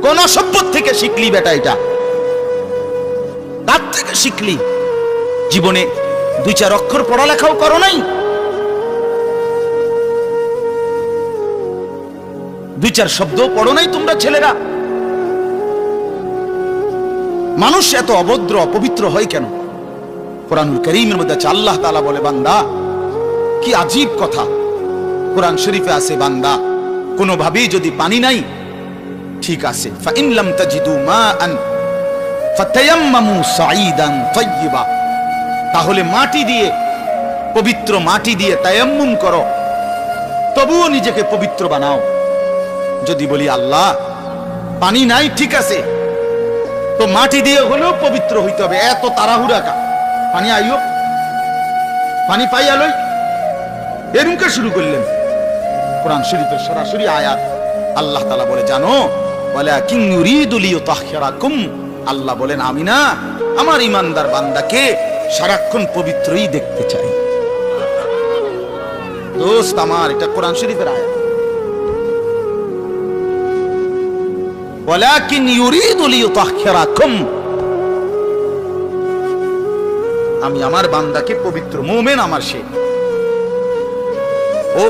কোন সভ্য থেকে শিখলি বেটা? এটা কার থেকে শিখলি? জীবনে 2-4 অক্ষর পড়ালেখাও করো নাই, 2-4 শব্দ পড়ো নাই তোমরা ছেলেরা। মানুষ এত অভদ্র অপবিত্র হয় কেন? কোরআনুল কারীমের মধ্যে আছে, আল্লাহ তাআলা বলে, বান্দা কি আজীব কথা। কোরআন শরীফে আছে, বান্দা কোনোভাবেই যদি পানি নাই, ঠিক আছে, ফাইন লাম তাজিদু মাআন ফাতায়াম্মামু সাঈদান তাইয়্যিবা, তাহলে মাটি দিয়ে, পবিত্র মাটি দিয়ে তায়াম্মুম করো, তবুও নিজেকে পবিত্র বানাও। যদি বলি আল্লাহ পানি নাই, ঠিক আছে, তো মাটি দিয়ে হলেও পবিত্র হইতে হবে, এত তাড়াহুড়া কা? পানি আইও, পানি পাই আলোই, এরুমকে শুরু করলেন। কোরআন শরীফের সরাসরি আয়াত, আল্লাহ তাআলা বলে, জানো, ওয়ালাকিন ইউরিদু লিইউতাহহিরাকুম, আল্লাহ বলেন আমি না আমার ইমানদার বান্দাকে সারাক্ষণ পবিত্রই দেখতে চাই। দোস্ত আমার, এটা কোরআন শরীফের আয়াত। ওয়ালাকিন ইউরিদু লিইউতাহহিরাকুম, আমি আমার বান্দাকে পবিত্র, মুমিন আমার সে, ও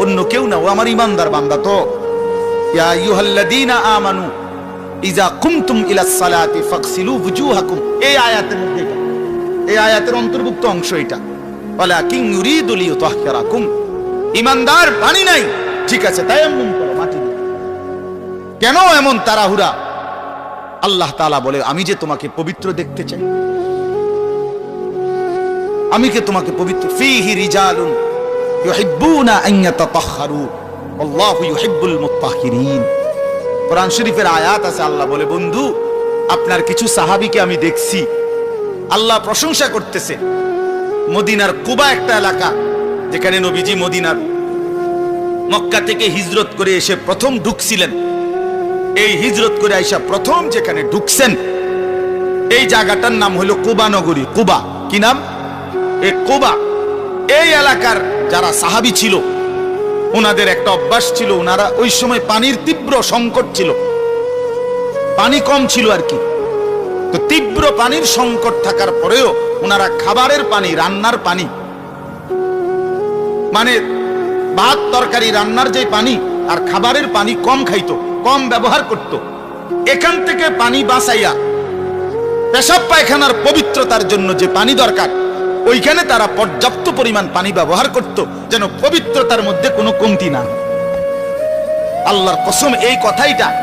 অন্য কেউ না, ও আমার ইমানদার বান্দা। তো ইয়া আইয়ুহাল্লাযীনা আমানু ইযা কুমতুম ইলাস সালাতি ফাগসিলু ওয়ুজুহাকুম, এই আয়াতের মধ্যে, এই আয়াতের অন্তর্ভুক্ত অংশ এটা। ওয়ালাকিন ইউরিদু লিইউতাহহিরাকুম, ইমানদার পানি নাই, ঠিক আছে, তায়াম্মুম করো মাটি দিয়ে। কেন এমন তাড়াহুড়া? আল্লাহ তাআলা বলে, আমি যে তোমাকে পবিত্র দেখতে চাই, আমি কে তোমাকে পবিত্র। ফীহি রিজালুন ইউহিব্বুনা আন ইয়াতাতাহহারু আল্লাহু ইউহিব্বুল মুত্তাহহিরিন। কোরআন শরীফের আয়াত আছে, আল্লাহ বলে, বন্ধু আপনার কিছু সাহাবীকে আমি দেখছি, আল্লাহ প্রশংসা করতেছে। মদিনার কুবা একটা এলাকা, যেখানে নবীজি মদিনার মক্কা থেকে হিজরত করে এসে প্রথম ঢুকছিলেন। এই হিজরত করে আইসা প্রথম যেখানে ঢুকছেন, এই জায়গাটার নাম হলো কুবা নগরী। কুবা কি নাম? এই কুবা। এই এলাকার যারা সাহাবী ছিল, ওনাদের একটা অভ্যাস ছিল, ওনারা ওই সময় পানির তীব্র সংকট ছিল, পানি কম ছিল আর কি। তো তীব্র পানির সংকট থাকার পরেও ওনারা খাবারের পানি, রান্নার পানি, মানে ভাত তরকারি রান্নার যে পানি আর খাবারের পানি কম খাইতো, কম ব্যবহার করত। এখান থেকে পানি বাঁচাইয়া পেশাব পায়খানার পবিত্রতার জন্য যে পানি দরকার, ওইখানে তারা পর্যাপ্ত পরিমাণ পানি ব্যবহার করত, যেন পবিত্রতার মধ্যে কোনো কমতি না। আল্লাহর কসম, এই কথাইটা